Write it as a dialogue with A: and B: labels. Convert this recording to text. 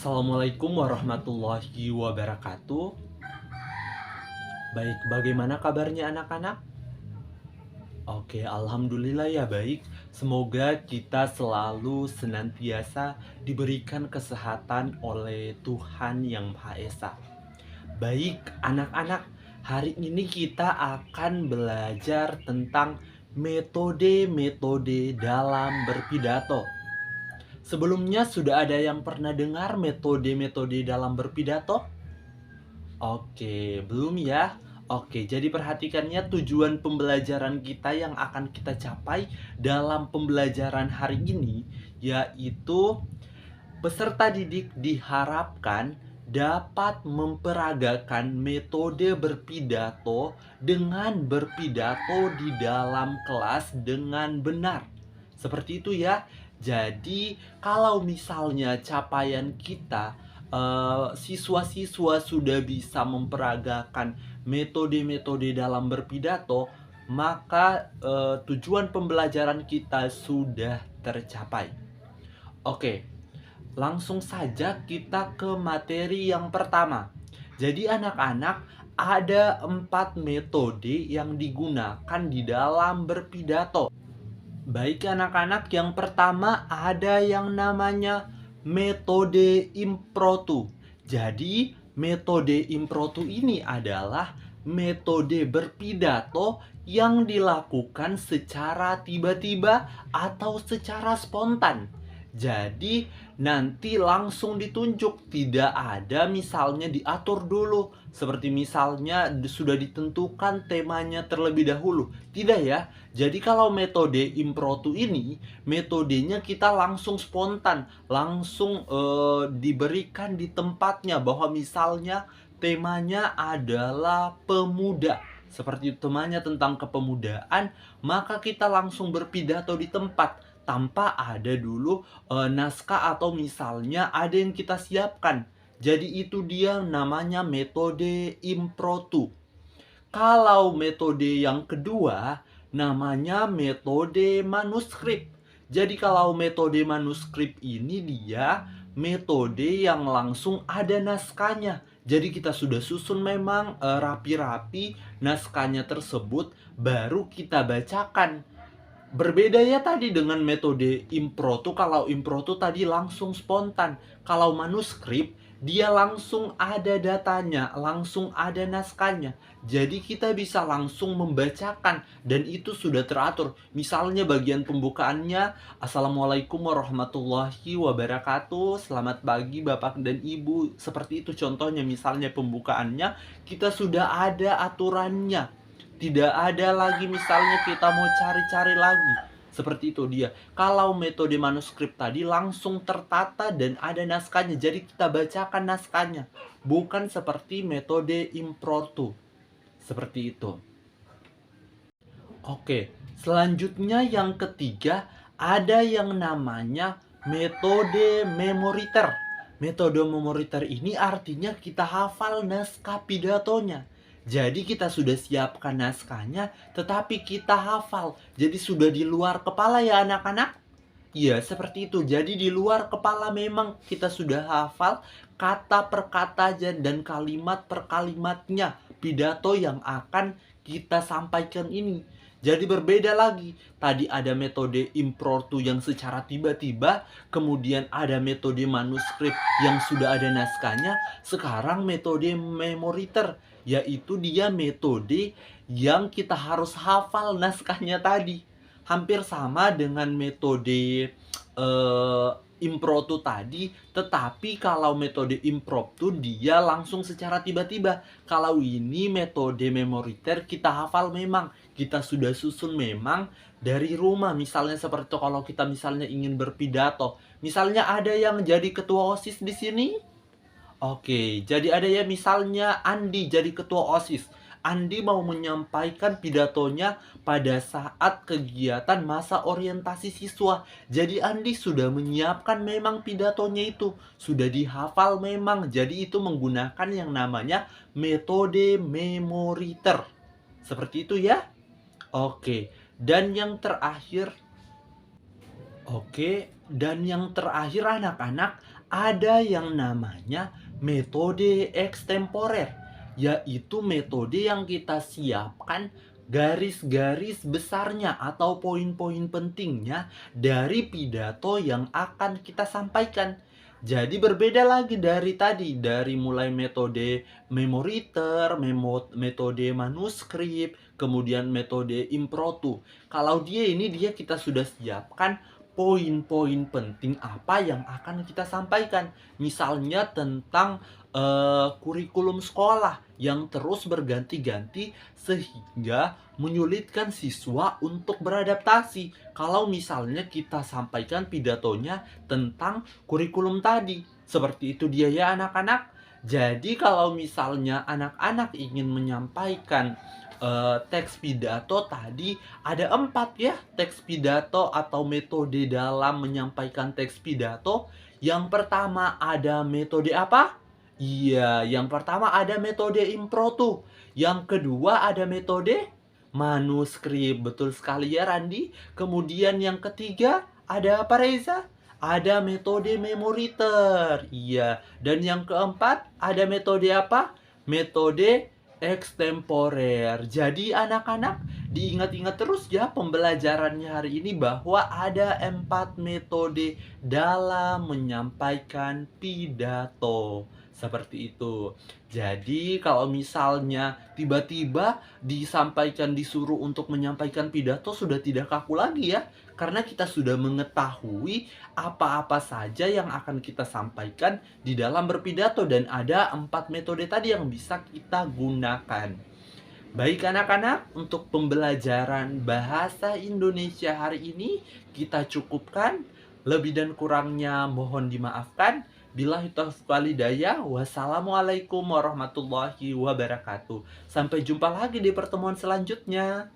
A: Assalamualaikum warahmatullahi wabarakatuh. Baik, bagaimana kabarnya anak-anak? Oke, alhamdulillah ya baik. Semoga kita selalu senantiasa diberikan kesehatan oleh Tuhan Yang Maha Esa. Baik, anak-anak, hari ini kita akan belajar tentang metode-metode dalam berpidato. Sebelumnya sudah ada yang pernah dengar metode-metode dalam berpidato? Oke, belum ya? Oke, jadi perhatikannya tujuan pembelajaran kita yang akan kita capai dalam pembelajaran hari ini, yaitu peserta didik diharapkan dapat memperagakan metode berpidato dengan berpidato di dalam kelas dengan benar. Seperti itu ya. Jadi, kalau misalnya capaian kita siswa-siswa sudah bisa memperagakan metode-metode dalam berpidato, maka tujuan pembelajaran kita sudah tercapai. Oke, langsung saja kita ke materi yang pertama. Jadi anak-anak, ada 4 metode yang digunakan di dalam berpidato. Baik anak-anak, yang pertama ada yang namanya metode impromptu. Jadi, metode impromptu ini adalah metode berpidato yang dilakukan secara tiba-tiba atau secara spontan. Jadi, nanti langsung ditunjuk, tidak ada misalnya diatur dulu. Seperti misalnya sudah ditentukan temanya terlebih dahulu. Tidak ya. Jadi kalau metode impromptu ini, metodenya kita langsung spontan, langsung diberikan di tempatnya, bahwa misalnya temanya adalah pemuda. Seperti temanya tentang kepemudaan, maka kita langsung berpidato di tempat tanpa ada dulu naskah atau misalnya ada yang kita siapkan. Jadi itu dia namanya metode impromptu. Kalau metode yang kedua namanya metode manuskrip. Jadi kalau metode manuskrip ini dia metode yang langsung ada naskahnya. Jadi kita sudah susun memang rapi-rapi naskahnya tersebut, baru kita bacakan. Berbeda ya tadi dengan metode impromptu. Kalau impromptu tadi langsung spontan. Kalau manuskrip dia langsung ada datanya, langsung ada naskahnya. Jadi kita bisa langsung membacakan dan itu sudah teratur. Misalnya bagian pembukaannya, Assalamualaikum warahmatullahi wabarakatuh. Selamat pagi Bapak dan Ibu. Seperti itu contohnya, misalnya pembukaannya kita sudah ada aturannya. Tidak ada lagi misalnya kita mau cari-cari lagi. Seperti itu dia. Kalau metode manuskrip tadi langsung tertata dan ada naskahnya. Jadi kita bacakan naskahnya. Bukan seperti metode impromptu. Seperti itu. Oke, selanjutnya yang ketiga ada yang namanya metode memoriter. Metode memoriter ini artinya kita hafal naskah pidatonya. Jadi kita sudah siapkan naskahnya, tetapi kita hafal. Jadi sudah di luar kepala ya anak-anak? Iya, seperti itu. Jadi di luar kepala memang kita sudah hafal kata per kata dan kalimat per kalimatnya pidato yang akan kita sampaikan ini. Jadi berbeda lagi. Tadi ada metode impromptu yang secara tiba-tiba, kemudian ada metode manuskrip yang sudah ada naskahnya, sekarang metode memoriter, yaitu dia metode yang kita harus hafal naskahnya tadi. Hampir sama dengan metode impromptu tadi, tetapi kalau metode impromptu dia langsung secara tiba-tiba. Kalau ini metode memoriter kita hafal memang, kita sudah susun memang dari rumah. Misalnya seperti itu, kalau kita misalnya ingin berpidato, misalnya ada yang jadi ketua OSIS di sini. Oke, jadi ada ya misalnya Andi jadi ketua OSIS. Andi mau menyampaikan pidatonya pada saat kegiatan masa orientasi siswa. Jadi Andi sudah menyiapkan memang pidatonya itu. Sudah dihafal memang. Jadi itu menggunakan yang namanya metode memoriter. Seperti itu ya. Oke, dan yang terakhir anak-anak, ada yang namanya metode ekstemporer, yaitu metode yang kita siapkan garis-garis besarnya atau poin-poin pentingnya dari pidato yang akan kita sampaikan. Jadi berbeda lagi dari tadi, dari mulai metode memoriter, metode manuskrip, kemudian metode impromptu. Kalau dia kita sudah siapkan poin-poin penting apa yang akan kita sampaikan. Misalnya tentang kurikulum sekolah yang terus berganti-ganti sehingga menyulitkan siswa untuk beradaptasi. Kalau misalnya kita sampaikan pidatonya tentang kurikulum tadi. Seperti itu dia ya anak-anak. Jadi kalau misalnya anak-anak ingin menyampaikan teks pidato tadi ada 4 ya teks pidato atau metode dalam menyampaikan teks pidato. Yang pertama ada metode apa? Iya, yang pertama ada metode impromptu. Yang kedua ada metode manuskrip. Betul sekali ya Randi. Kemudian yang ketiga ada apa Reza? Ada metode memoriter. Iya, dan yang keempat ada metode apa? Metode ekstemporer. Jadi anak-anak diingat-ingat terus ya pembelajarannya hari ini bahwa ada 4 metode dalam menyampaikan pidato. Seperti itu. Jadi kalau misalnya tiba-tiba disuruh untuk menyampaikan pidato sudah tidak kaku lagi ya. Karena kita sudah mengetahui apa-apa saja yang akan kita sampaikan di dalam berpidato dan ada 4 metode tadi yang bisa kita gunakan. Baik anak-anak, untuk pembelajaran bahasa Indonesia hari ini kita cukupkan. Lebih dan kurangnya mohon dimaafkan. Billahi taufiq walhidayah. Wassalamualaikum warahmatullahi wabarakatuh. Sampai jumpa lagi di pertemuan selanjutnya.